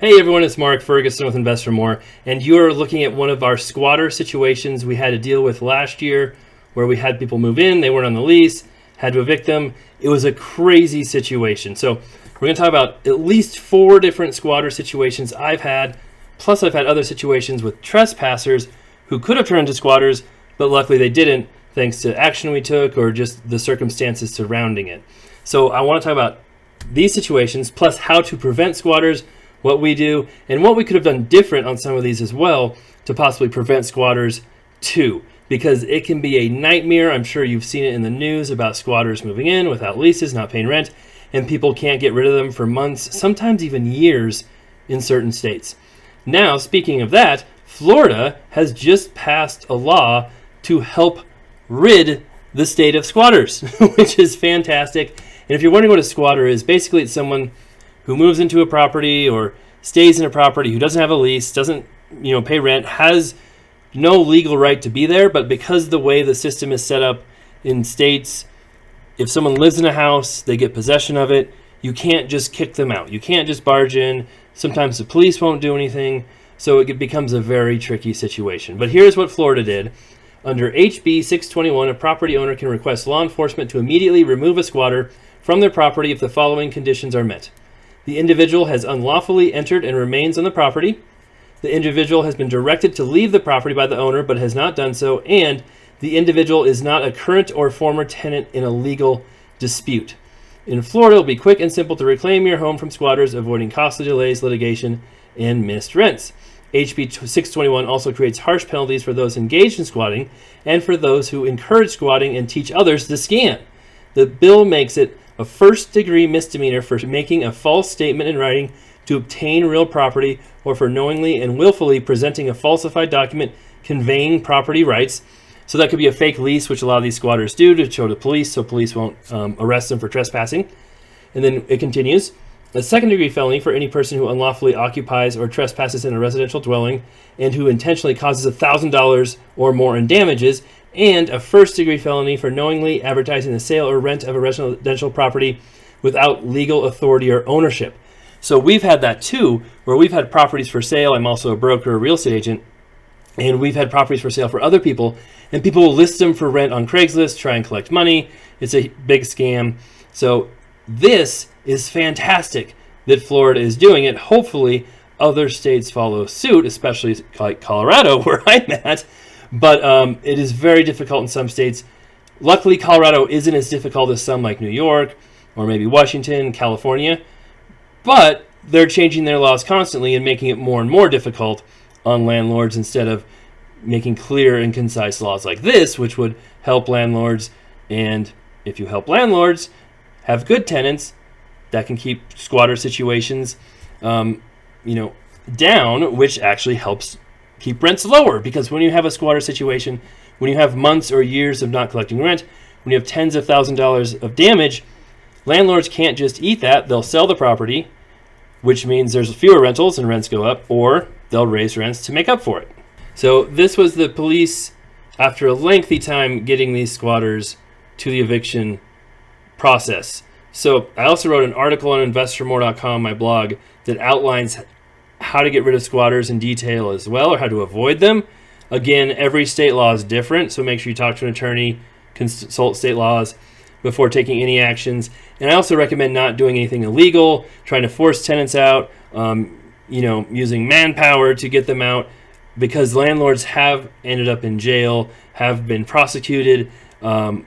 Hey everyone, it's Mark Ferguson with Invest for More, and you're looking at one of our squatter situations we had to deal with last year where we had people move in, they weren't on the lease, had to evict them. It was a crazy situation. So we're going to talk about at least 4 different squatter situations I've had, plus I've had other situations with trespassers who could have turned into squatters, but luckily they didn't thanks to action we took or just the circumstances surrounding it. So I want to talk about these situations, plus how to prevent squatters, what we do, and what we could have done different on some of these as well to possibly prevent squatters too, because it can be a nightmare. I'm sure you've seen it in the news about squatters moving in without leases, not paying rent, and people can't get rid of them for months, sometimes even years in certain states. Now, speaking of that, Florida has just passed a law to help rid the state of squatters, which is fantastic. And if you're wondering what a squatter is, basically it's someone who moves into a property or stays in a property, who doesn't have a lease, doesn't pay rent, has no legal right to be there, but because the way the system is set up in states, if someone lives in a house, they get possession of it, you can't just kick them out. You can't just barge in. Sometimes the police won't do anything, so it becomes a very tricky situation. But here's what Florida did. Under HB 621, a property owner can request law enforcement to immediately remove a squatter from their property if the following conditions are met. The individual has unlawfully entered and remains on the property. The individual has been directed to leave the property by the owner but has not done so, and the individual is not a current or former tenant in a legal dispute. In Florida, it will be quick and simple to reclaim your home from squatters, avoiding costly delays, litigation, and missed rents. HB 621 also creates harsh penalties for those engaged in squatting and for those who encourage squatting and teach others to scam. The bill makes it a first-degree misdemeanor for making a false statement in writing to obtain real property or for knowingly and willfully presenting a falsified document conveying property rights. So that could be a fake lease, which a lot of these squatters do to show to police so police won't arrest them for trespassing. And then it continues. A second-degree felony for any person who unlawfully occupies or trespasses in a residential dwelling and who intentionally causes $1,000 or more in damages, and a first-degree felony for knowingly advertising the sale or rent of a residential property without legal authority or ownership. So we've had that too, where we've had properties for sale. I'm also a broker, a real estate agent, and we've had properties for sale for other people, and people will list them for rent on Craigslist, try and collect money. It's a big scam. So this is fantastic that Florida is doing it. Hopefully other states follow suit, especially like Colorado, where I'm at. But it is very difficult in some states. Luckily, Colorado isn't as difficult as some like New York or maybe Washington, California. But they're changing their laws constantly and making it more and more difficult on landlords instead of making clear and concise laws like this, which would help landlords. And if you help landlords have good tenants, that can keep squatter situations, down, which actually helps keep rents lower. Because when you have a squatter situation, when you have months or years of not collecting rent, when you have tens of thousands of dollars of damage, landlords can't just eat that. They'll sell the property, which means there's fewer rentals and rents go up, or they'll raise rents to make up for it. So this was the police, after a lengthy time, getting these squatters to the eviction process. So I also wrote an article on investformore.com, my blog, that outlines how to get rid of squatters in detail as well, or how to avoid them. Again, every state law is different, so make sure you talk to an attorney, consult state laws before taking any actions. And I also recommend not doing anything illegal, trying to force tenants out, using manpower to get them out, because landlords have ended up in jail, have been prosecuted, and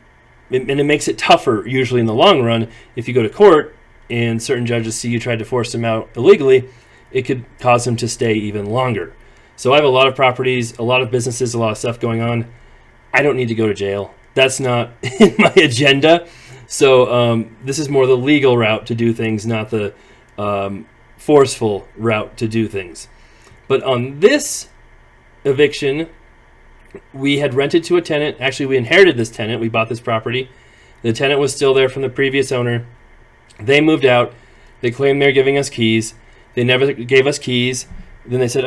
it makes it tougher usually in the long run. If you go to court and certain judges see you tried to force them out illegally, it could cause them to stay even longer. So I have a lot of properties, a lot of businesses, a lot of stuff going on. I don't need to go to jail. That's not in my agenda. So this is more the legal route to do things, not the forceful route to do things. But on this eviction, we had rented to a tenant. Actually, we inherited this tenant. We bought this property. The tenant was still there from the previous owner. They moved out. They claimed they're giving us keys. They never gave us keys. Then they said,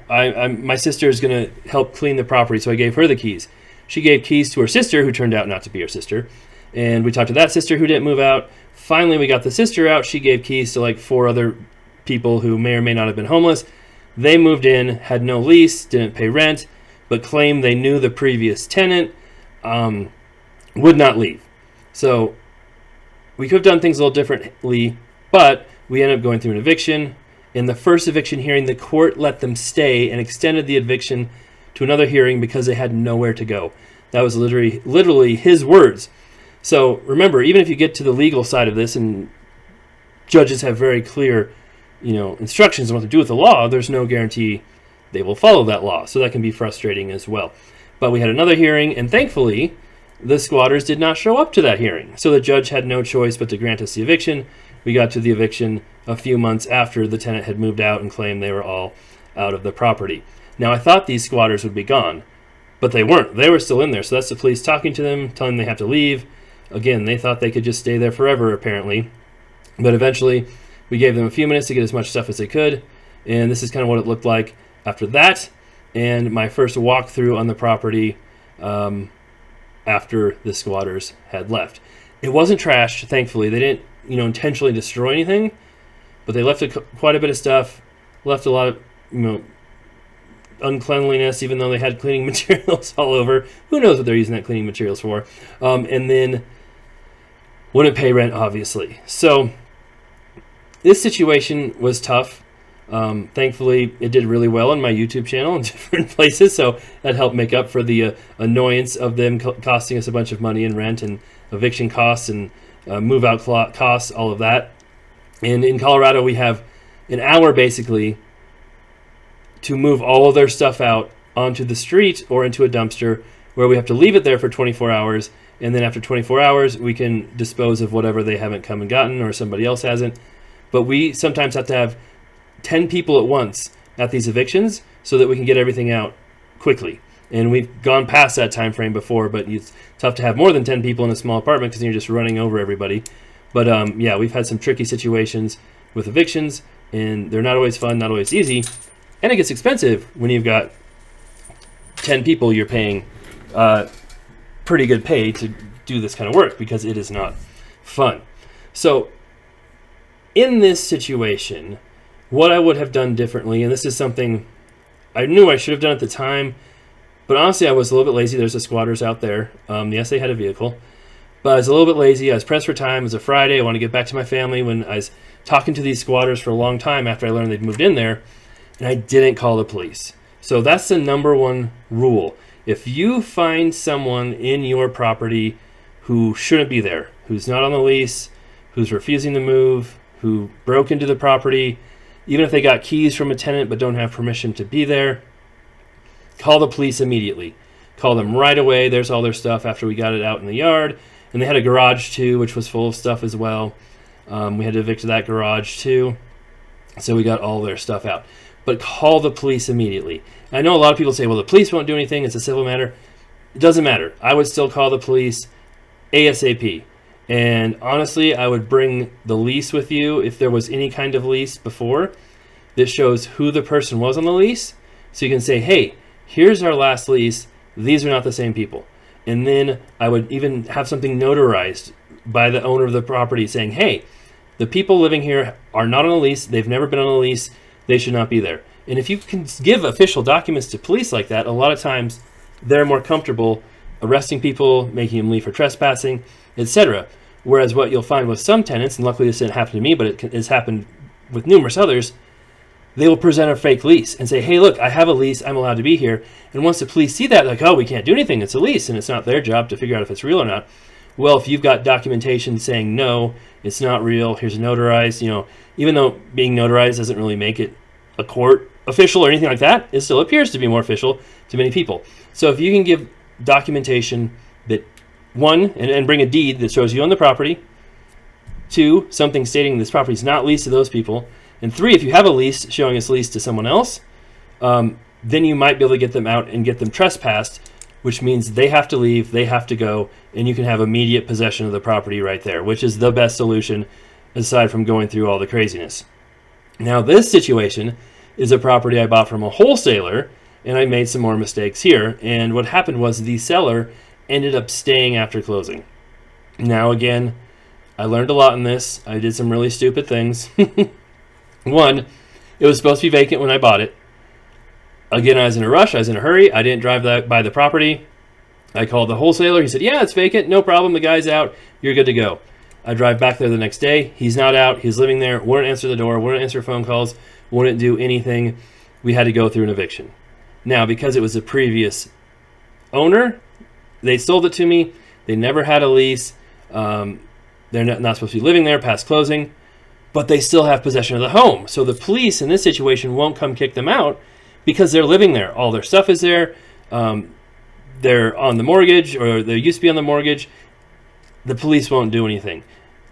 my sister is going to help clean the property, so I gave her the keys. She gave keys to her sister, who turned out not to be her sister. And we talked to that sister who didn't move out. Finally, we got the sister out. She gave keys to like 4 other people who may or may not have been homeless. They moved in, had no lease, didn't pay rent, but claimed they knew the previous tenant, would not leave. So we could have done things a little differently, but we ended up going through an eviction. In the first eviction hearing, the court let them stay and extended the eviction to another hearing because they had nowhere to go. That was literally his words. So remember, even if you get to the legal side of this, and judges have very clear, instructions on what to do with the law, there's no guarantee they will follow that law. So that can be frustrating as well. But we had another hearing, and thankfully, the squatters did not show up to that hearing. So the judge had no choice but to grant us the eviction. We got to the eviction a few months after the tenant had moved out and claimed they were all out of the property. Now, I thought these squatters would be gone, but they weren't. They were still in there. So that's the police talking to them, telling them they have to leave. Again, they thought they could just stay there forever, apparently. But eventually, we gave them a few minutes to get as much stuff as they could. And this is kind of what it looked like after that. And my first walkthrough on the property after the squatters had left. It wasn't trashed, thankfully. They didn't intentionally destroy anything, but they left quite a bit of stuff, left a lot of, uncleanliness, even though they had cleaning materials all over. Who knows what they're using that cleaning materials for? And then wouldn't pay rent, obviously. So this situation was tough. Thankfully, it did really well on my YouTube channel in different places, so that helped make up for the annoyance of them costing us a bunch of money in rent and eviction costs and move-out costs, all of that. And in Colorado, we have an hour, basically, to move all of their stuff out onto the street or into a dumpster, where we have to leave it there for 24 hours, and then after 24 hours, we can dispose of whatever they haven't come and gotten or somebody else hasn't. But we sometimes have to have 10 people at once at these evictions so that we can get everything out quickly. And we've gone past that time frame before, but it's tough to have more than 10 people in a small apartment because you're just running over everybody. But yeah, we've had some tricky situations with evictions, and they're not always fun, not always easy. And it gets expensive when you've got 10 people you're paying pretty good pay to do this kind of work, because it is not fun. So in this situation, what I would have done differently, and this is something I knew I should have done at the time, but honestly, I was a little bit lazy. There's the squatters out there. Yes, they had a vehicle, but I was a little bit lazy. I was pressed for time. It was a Friday. I wanted to get back to my family when I was talking to these squatters for a long time after I learned they'd moved in there, and I didn't call the police. So that's the number one rule. If you find someone in your property who shouldn't be there, who's not on the lease, who's refusing to move, who broke into the property, even if they got keys from a tenant but don't have permission to be there, call the police immediately. Call them right away. There's all their stuff after we got it out in the yard. And they had a garage too, which was full of stuff as well. We had to evict that garage too. So we got all their stuff out. But call the police immediately. I know a lot of people say, well, the police won't do anything. It's a civil matter. It doesn't matter. I would still call the police ASAP. And honestly, I would bring the lease with you if there was any kind of lease before. This shows who the person was on the lease. So you can say, hey, here's our last lease. These are not the same people. And then I would even have something notarized by the owner of the property saying, hey, the people living here are not on a lease. They've never been on a lease. They should not be there. And if you can give official documents to police like that, a lot of times they're more comfortable arresting people, making them leave for trespassing, etc. Whereas what you'll find with some tenants, and luckily this didn't happen to me, but it has happened with numerous others, they will present a fake lease and say, hey, look, I have a lease. I'm allowed to be here. And once the police see that, like, oh, we can't do anything. It's a lease, and it's not their job to figure out if it's real or not. Well, if you've got documentation saying, no, it's not real, here's notarized, even though being notarized doesn't really make it a court official or anything like that, it still appears to be more official to many people. So if you can give documentation that, one, and bring a deed that shows you own the property, two, something stating this property is not leased to those people, and three, if you have a lease showing it's leased to someone else, then you might be able to get them out and get them trespassed, which means they have to leave, they have to go, and you can have immediate possession of the property right there, which is the best solution aside from going through all the craziness. Now, this situation is a property I bought from a wholesaler, and I made some more mistakes here. And what happened was the seller ended up staying after closing. Now, again, I learned a lot in this. I did some really stupid things. One, it was supposed to be vacant when I bought it. Again, I was in a rush. I was in a hurry. I didn't drive by the property. I called the wholesaler. He said, yeah, it's vacant. No problem. The guy's out. You're good to go. I drive back there the next day. He's not out. He's living there. Wouldn't answer the door. Wouldn't answer phone calls. Wouldn't do anything. We had to go through an eviction. Now, because it was a previous owner, they sold it to me. They never had a lease. They're not supposed to be living there past closing, but they still have possession of the home. So the police in this situation won't come kick them out because they're living there. All their stuff is there. They're on the mortgage, or they used to be on the mortgage. The police won't do anything.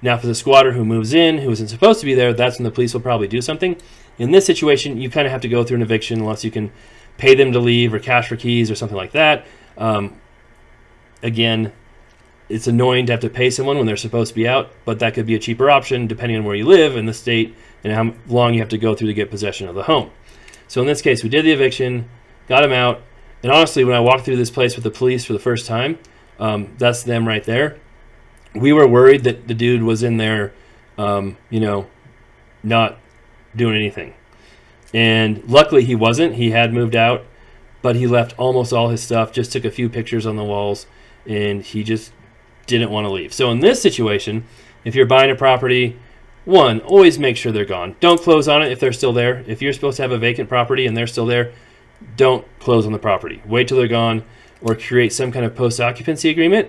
Now, for the squatter who moves in, who isn't supposed to be there, that's when the police will probably do something. In this situation, you kind of have to go through an eviction unless you can pay them to leave or cash for keys or something like that. Again, it's annoying to have to pay someone when they're supposed to be out, but that could be a cheaper option depending on where you live in the state and how long you have to go through to get possession of the home. So in this case, we did the eviction, got him out, and honestly, when I walked through this place with the police for the first time, that's them right there. We were worried that the dude was in there, not doing anything. And luckily he wasn't. He had moved out, but he left almost all his stuff, just took a few pictures on the walls, and he just didn't want to leave. So in this situation, if you're buying a property, one, always make sure they're gone. Don't close on it if they're still there. If you're supposed to have a vacant property and they're still there, don't close on the property. Wait till they're gone, or create some kind of post-occupancy agreement.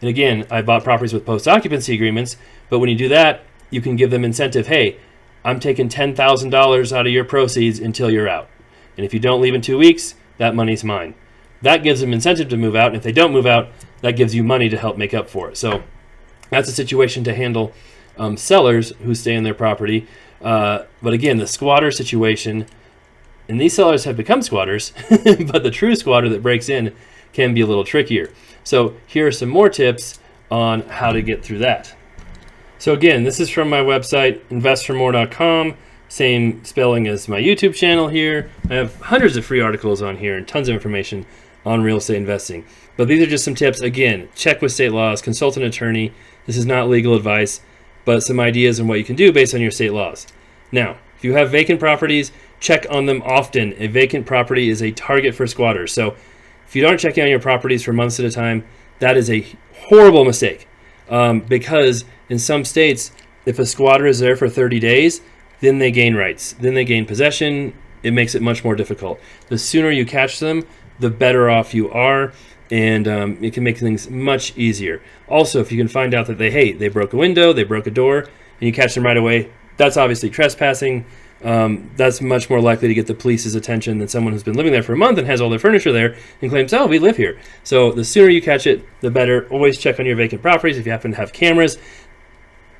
And again, I bought properties with post-occupancy agreements, but when you do that, you can give them incentive. Hey, I'm taking $10,000 out of your proceeds until you're out. And if you don't leave in 2 weeks, that money's mine. That gives them incentive to move out. And if they don't move out, that gives you money to help make up for it. So that's a situation to handle sellers who stay in their property. But again, the squatter situation, and these sellers have become squatters, but the true squatter that breaks in can be a little trickier. So here are some more tips on how to get through that. So again, this is from my website, investformore.com, same spelling as my YouTube channel here. I have hundreds of free articles on here and tons of information on real estate investing. But these are just some tips. Again, check with state laws, consult an attorney. This is not legal advice, but some ideas on what you can do based on your state laws. Now, if you have vacant properties, check on them often. A vacant property is a target for squatters. So if you aren't checking on your properties for months at a time, that is a horrible mistake. Because in some states, if a squatter is there for 30 days, then they gain rights. Then they gain possession. It makes it much more difficult. The sooner you catch them, the better off you are, and it can make things much easier. Also, if you can find out that they broke a window, they broke a door, and you catch them right away, that's obviously trespassing. That's much more likely to get the police's attention than someone who's been living there for a month and has all their furniture there and claims, oh, we live here. So the sooner you catch it, the better. Always check on your vacant properties. If you happen to have cameras,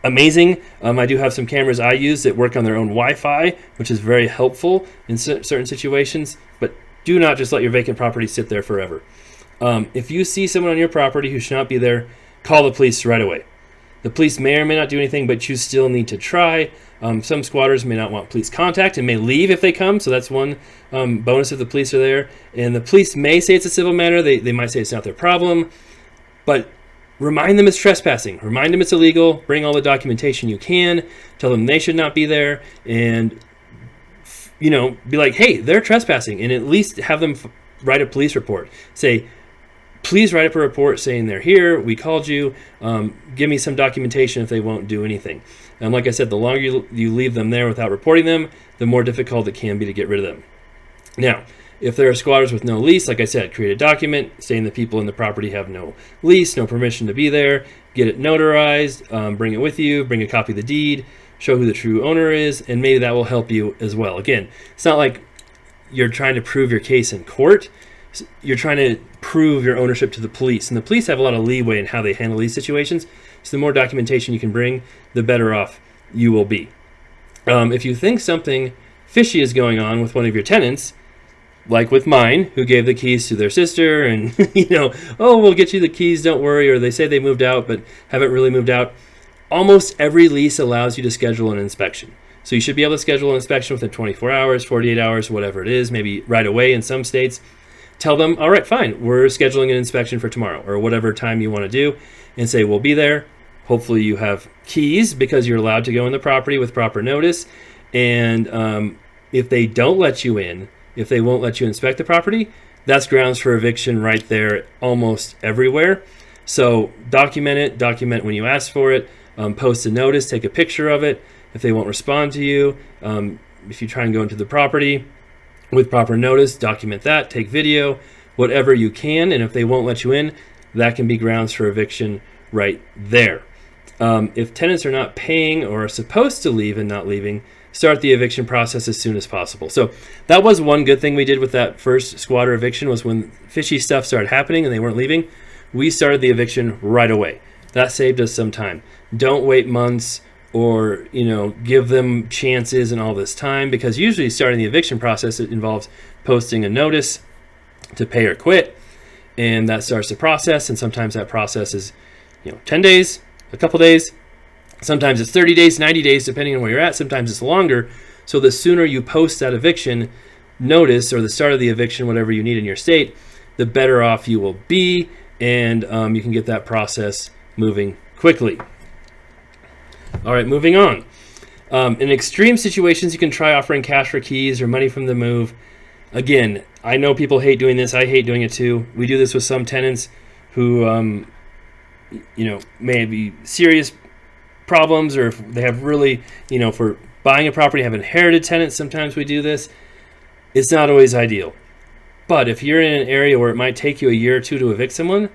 amazing. I do have some cameras I use that work on their own Wi-Fi, which is very helpful in certain situations. But do not just let your vacant property sit there forever. If you see someone on your property who should not be there, call the police right away. The police may or may not do anything, but you still need to try. Some squatters may not want police contact and may leave if they come, so that's one bonus if the police are there. And the police may say it's a civil matter. They might say it's not their problem, but remind them it's trespassing. Remind them it's illegal. Bring all the documentation you can. Tell them they should not be there, and be like, hey, they're trespassing, and at least have them write a police report. Say, please write up a report saying they're here, we called you, give me some documentation if they won't do anything. And like I said, the longer you leave them there without reporting them, the more difficult it can be to get rid of them. Now, if there are squatters with no lease, like I said, create a document saying the people in the property have no lease, no permission to be there, get it notarized, bring it with you, bring a copy of the deed, show who the true owner is, and maybe that will help you as well. Again, it's not like you're trying to prove your case in court. You're trying to prove your ownership to the police, and the police have a lot of leeway in how they handle these situations. So the more documentation you can bring, the better off you will be. If you think something fishy is going on with one of your tenants, like with mine, who gave the keys to their sister, and oh, we'll get you the keys, don't worry, or they say they moved out but haven't really moved out. Almost every lease allows you to schedule an inspection. So you should be able to schedule an inspection within 24 hours, 48 hours, whatever it is, maybe right away in some states. Tell them, all right, fine, we're scheduling an inspection for tomorrow, or whatever time you want to do, and say, we'll be there. Hopefully you have keys because you're allowed to go in the property with proper notice, And if they don't let you in, if they won't let you inspect the property, that's grounds for eviction right there almost everywhere. So document when you ask for it, post a notice, take a picture of it. If they won't respond to you, if you try and go into the property with proper notice, document that, take video, whatever you can. And if they won't let you in, that can be grounds for eviction right there. If tenants are not paying or are supposed to leave and not leaving, start the eviction process as soon as possible. So that was one good thing we did with that first squatter eviction, was when fishy stuff started happening and they weren't leaving, we started the eviction right away. That saved us some time. Don't wait months or, give them chances and all this time, because usually starting the eviction process, it involves posting a notice to pay or quit, and that starts the process. And sometimes that process is 10 days, a couple days, sometimes it's 30 days, 90 days, depending on where you're at. Sometimes it's longer. So the sooner you post that eviction notice or the start of the eviction, whatever you need in your state, the better off you will be, and you can get that process moving quickly. All right, moving on. In extreme situations, you can try offering cash for keys or money from the move. Again, I know people hate doing this. I hate doing it too. We do this with some tenants who, may be serious problems, or if they have really, for buying a property, have inherited tenants. Sometimes we do this. It's not always ideal. But if you're in an area where it might take you a year or two to evict someone,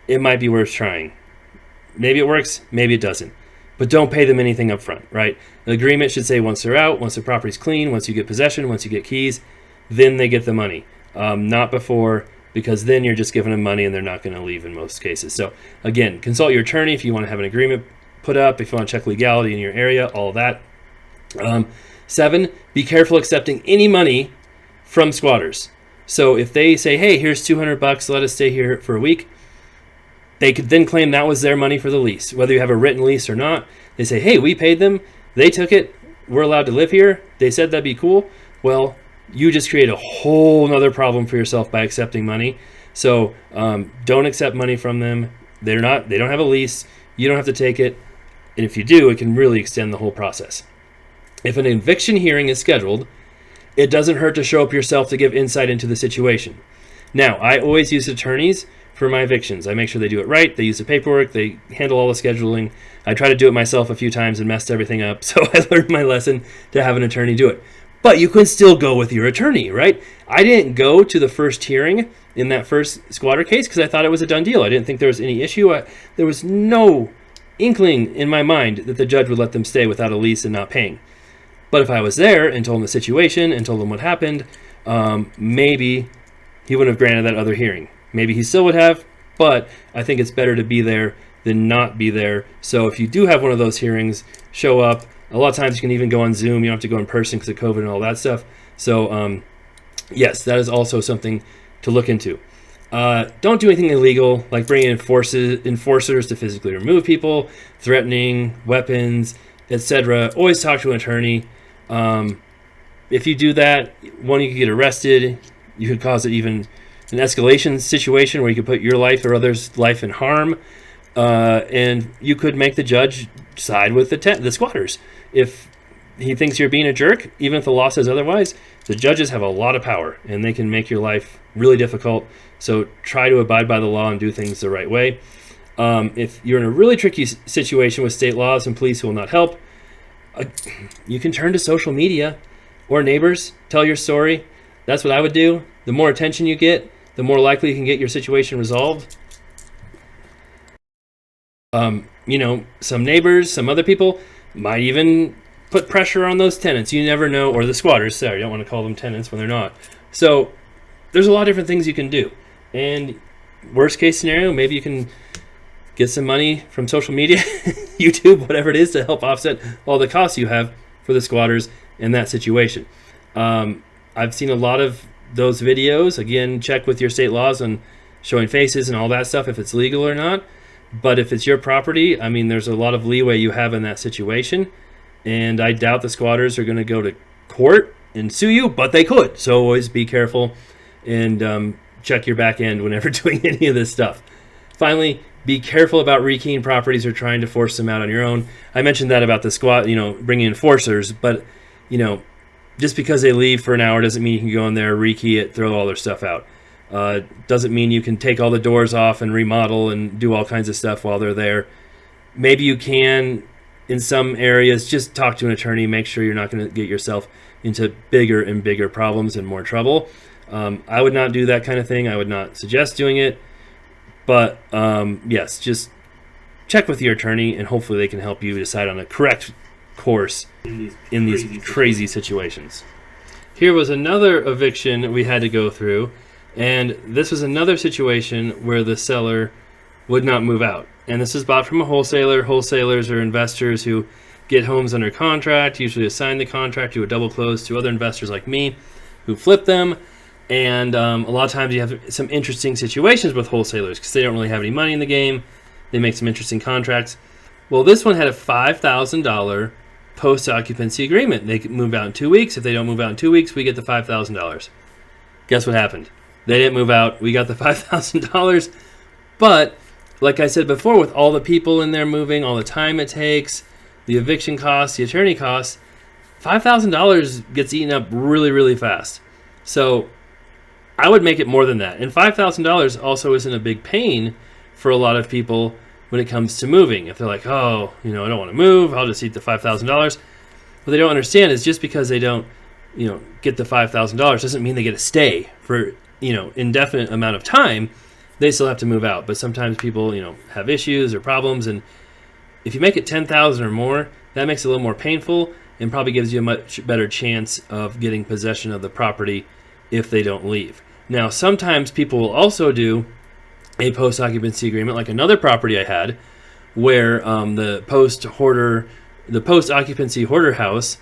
it might be worth trying. Maybe it works, maybe it doesn't. But don't pay them anything up front, right? The agreement should say once they're out, once the property's clean, once you get possession, once you get keys, then they get the money. Not before, because then you're just giving them money and they're not going to leave in most cases. So again, consult your attorney if you want to have an agreement put up, if you want to check legality in your area, all of that. 7, be careful accepting any money from squatters. So if they say, hey, here's $200, let us stay here for a week, they could then claim that was their money for the lease. Whether you have a written lease or not, they say, hey, we paid them, they took it, we're allowed to live here, they said that'd be cool. Well, you just create a whole nother problem for yourself by accepting money. So don't accept money from them. They don't have a lease, you don't have to take it. And if you do, it can really extend the whole process. If an eviction hearing is scheduled, it doesn't hurt to show up yourself to give insight into the situation. Now, I always use attorneys for my evictions. I make sure they do it right. They use the paperwork. They handle all the scheduling. I try to do it myself a few times and messed everything up. So I learned my lesson to have an attorney do it. But you can still go with your attorney, right? I didn't go to the first hearing in that first squatter case because I thought it was a done deal. I didn't think there was any issue. There was no inkling in my mind that the judge would let them stay without a lease and not paying. But if I was there and told them the situation and told them what happened, maybe he wouldn't have granted that other hearing. Maybe he still would have, but I think it's better to be there than not be there. So if you do have one of those hearings, show up. A lot of times you can even go on Zoom. You don't have to go in person because of COVID and all that stuff. So yes, that is also something to look into. Don't do anything illegal, like bringing enforcers to physically remove people, threatening, weapons, etc. Always talk to an attorney. If you do that, one, you could get arrested. You could cause it even an escalation situation where you could put your life or others' life in harm. And you could make the judge side with the squatters. If he thinks you're being a jerk, even if the law says otherwise, the judges have a lot of power and they can make your life really difficult. So try to abide by the law and do things the right way. If you're in a really tricky situation with state laws and police who will not help, you can turn to social media or neighbors, tell your story. That's what I would do. The more attention you get, the more likely you can get your situation resolved. Some neighbors, some other people might even put pressure on those tenants. You never know, or the squatters. Sorry, I don't want to call them tenants when they're not. So there's a lot of different things you can do. And worst case scenario, maybe you can get some money from social media, YouTube, whatever it is, to help offset all the costs you have for the squatters in that situation. I've seen a lot of those videos. Again, check with your state laws on showing faces and all that stuff, if it's legal or not. But if it's your property, I mean, there's a lot of leeway you have in that situation. And I doubt the squatters are going to go to court and sue you, but they could. So always be careful and check your back end whenever doing any of this stuff. Finally, be careful about rekeying properties or trying to force them out on your own. I mentioned that about the bringing enforcers, but just because they leave for an hour doesn't mean you can go in there, rekey it, throw all their stuff out. Doesn't mean you can take all the doors off and remodel and do all kinds of stuff while they're there. Maybe you can in some areas. Just talk to an attorney. Make sure you're not going to get yourself into bigger and bigger problems and more trouble. I would not do that kind of thing. I would not suggest doing it. But yes, just check with your attorney, and hopefully they can help you decide on a correct course in these crazy situations. Here was another eviction we had to go through, and this was another situation where the seller would not move out. And this is bought from a wholesaler. Wholesalers are investors who get homes under contract, usually assign the contract to a double close to other investors like me who flip them. And a lot of times you have some interesting situations with wholesalers because they don't really have any money in the game. They make some interesting contracts. Well, this one had a $5,000 post-occupancy agreement. They could move out in 2 weeks. If they don't move out in 2 weeks, we get the $5,000. Guess what happened? They didn't move out. We got the $5,000. But like I said before, with all the people in there moving, all the time it takes, the eviction costs, the attorney costs, $5,000 gets eaten up really, really fast. So I would make it more than that. And $5,000 also isn't a big pain for a lot of people when it comes to moving. If they're like, oh, I don't want to move, I'll just eat the $5,000. What they don't understand is just because they don't, get the $5,000 doesn't mean they get to stay for, indefinite amount of time. They still have to move out. But sometimes people, have issues or problems. And if you make it $10,000 or more, that makes it a little more painful and probably gives you a much better chance of getting possession of the property if they don't leave. Now, sometimes people will also do a post-occupancy agreement, like another property I had, where the post-occupancy hoarder house,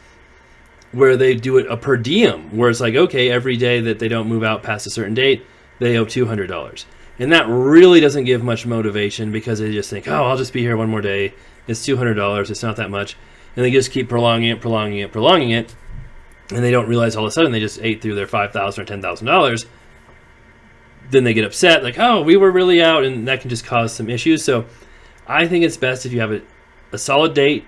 where they do it a per diem, where it's like, okay, every day that they don't move out past a certain date, they owe $200. And that really doesn't give much motivation because they just think, oh, I'll just be here one more day. It's $200. It's not that much. And they just keep prolonging it. And they don't realize all of a sudden they just ate through their $5,000 or $10,000. Then they get upset, like, oh, we were really out, and that can just cause some issues. So I think it's best if you have a solid date,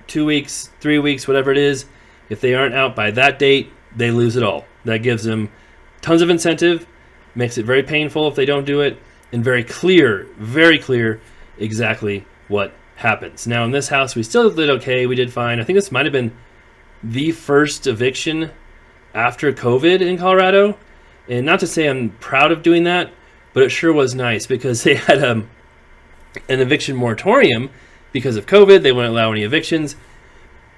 2 weeks, 3 weeks, whatever it is. If they aren't out by that date, they lose it all. That gives them tons of incentive, makes it very painful if they don't do it, and very clear exactly what happens. Now, in this house, we still did okay. We did fine. I think this might have been the first eviction after COVID in Colorado. And not to say I'm proud of doing that, but it sure was nice because they had an eviction moratorium because of COVID. They wouldn't allow any evictions.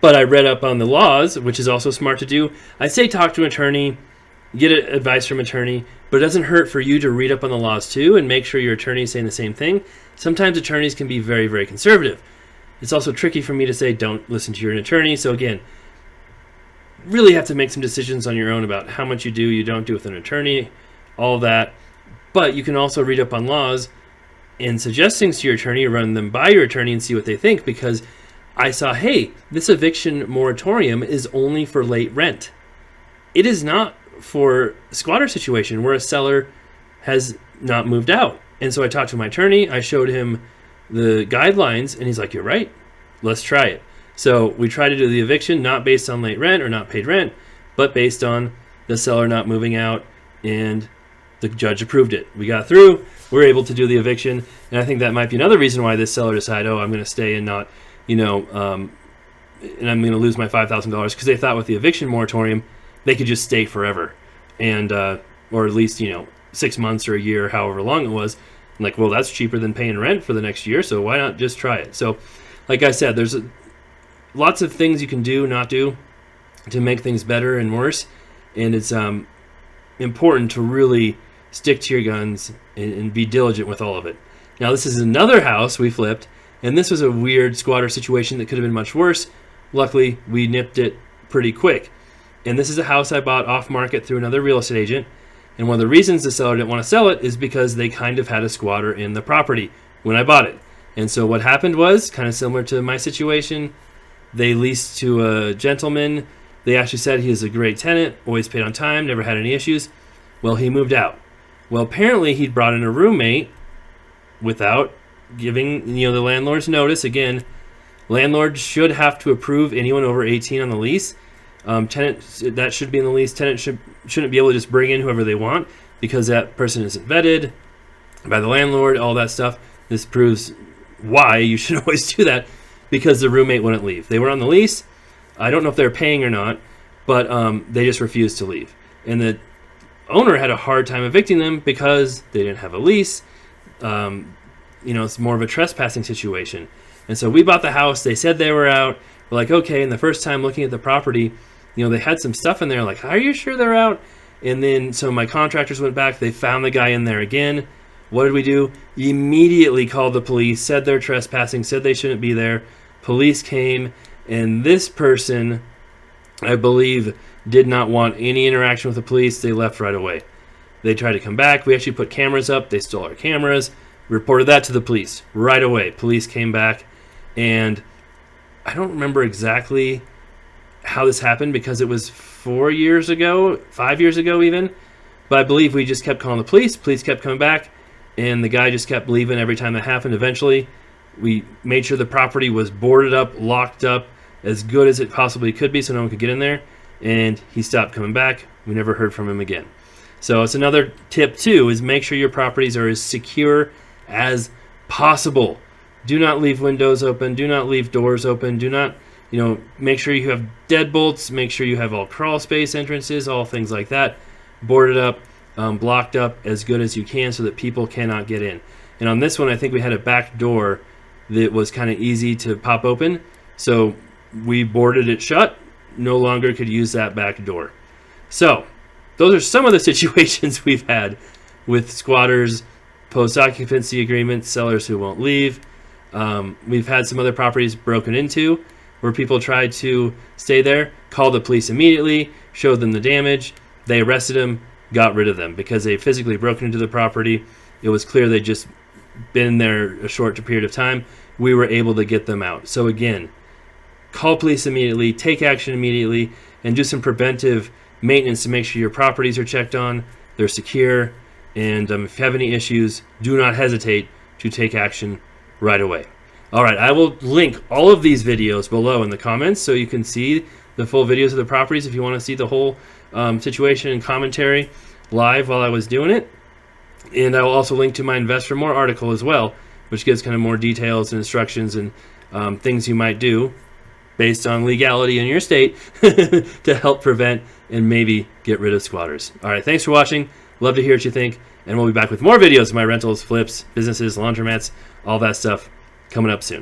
But I read up on the laws, which is also smart to do. I say talk to an attorney, get advice from an attorney, but it doesn't hurt for you to read up on the laws too and make sure your attorney is saying the same thing. Sometimes attorneys can be very, very conservative. It's also tricky for me to say don't listen to your attorney. So again, really have to make some decisions on your own about how much you don't do with an attorney, all that. But you can also read up on laws and suggest things to your attorney, run them by your attorney and see what they think, because I saw, hey, this eviction moratorium is only for late rent. It is not for a squatter situation where a seller has not moved out. And so I talked to my attorney, I showed him the guidelines, and he's like, you're right, let's try it. So we tried to do the eviction not based on late rent or not paid rent, but based on the seller not moving out, and the judge approved it. We got through, we were able to do the eviction, and I think that might be another reason why this seller decided, oh, I'm going to stay and not, and I'm going to lose my $5,000, because they thought with the eviction moratorium, they could just stay forever, and or at least, 6 months or a year, however long it was. I'm like, well, that's cheaper than paying rent for the next year, so why not just try it? So, like I said, there's lots of things you can do, not do, to make things better and worse, and it's important to really stick to your guns and be diligent with all of it. Now, this is another house we flipped, and this was a weird squatter situation that could have been much worse. Luckily, we nipped it pretty quick. And this is a house I bought off market through another real estate agent. And one of the reasons the seller didn't want to sell it is because they kind of had a squatter in the property when I bought it. And so what happened was kind of similar to my situation. They leased to a gentleman. They actually said he is a great tenant, always paid on time, never had any issues. Well, he moved out. Well, apparently he'd brought in a roommate without giving the landlord's notice. Again, landlords should have to approve anyone over 18 on the lease. Tenant, that should be in the lease. Tenant shouldn't be able to just bring in whoever they want because that person isn't vetted by the landlord, all that stuff. This proves why you should always do that, because the roommate wouldn't leave. They were on the lease. I don't know if they're paying or not, but they just refused to leave. And the owner had a hard time evicting them because they didn't have a lease. It's more of a trespassing situation. And so we bought the house. They said they were out. We're like, okay. And the first time looking at the property, they had some stuff in there. Like, are you sure they're out? And then so my contractors went back. They found the guy in there again. What did we do? Immediately called the police, said they're trespassing, said they shouldn't be there. Police came, and this person, I believe, did not want any interaction with the police. They left right away. They tried to come back. We actually put cameras up. They stole our cameras. Reported that to the police right away. Police came back, and I don't remember exactly how this happened because it was 4 years ago, 5 years ago even. But I believe we just kept calling the police. Police kept coming back, and the guy just kept leaving every time that happened. Eventually, we made sure the property was boarded up, locked up, as good as it possibly could be so no one could get in there, and he stopped coming back. We never heard from him again. So it's another tip too, is make sure your properties are as secure as possible. Do not leave windows open. Do not leave doors open. Do not, make sure you have deadbolts. Make sure you have all crawl space entrances, all things like that. Boarded up, blocked up as good as you can so that people cannot get in. And on this one, I think we had a back door that was kind of easy to pop open. So we boarded it shut. No longer could use that back door. So those are some of the situations we've had with squatters, post-occupancy agreements, sellers who won't leave. We've had some other properties broken into where people tried to stay there, called the police immediately, showed them the damage. They arrested them, got rid of them because they physically broken into the property. It was clear they'd just been there a short period of time. We were able to get them out. So again, call police immediately, take action immediately, and do some preventive maintenance to make sure your properties are checked on, they're secure, and if you have any issues, do not hesitate to take action right away. All right, I will link all of these videos below in the comments so you can see the full videos of the properties if you want to see the whole situation and commentary live while I was doing it. And I will also link to my Invest for More article as well, which gives kind of more details and instructions and things you might do based on legality in your state to help prevent and maybe get rid of squatters. All right, thanks for watching. Love to hear what you think, and we'll be back with more videos of my rentals, flips, businesses, laundromats, all that stuff coming up soon.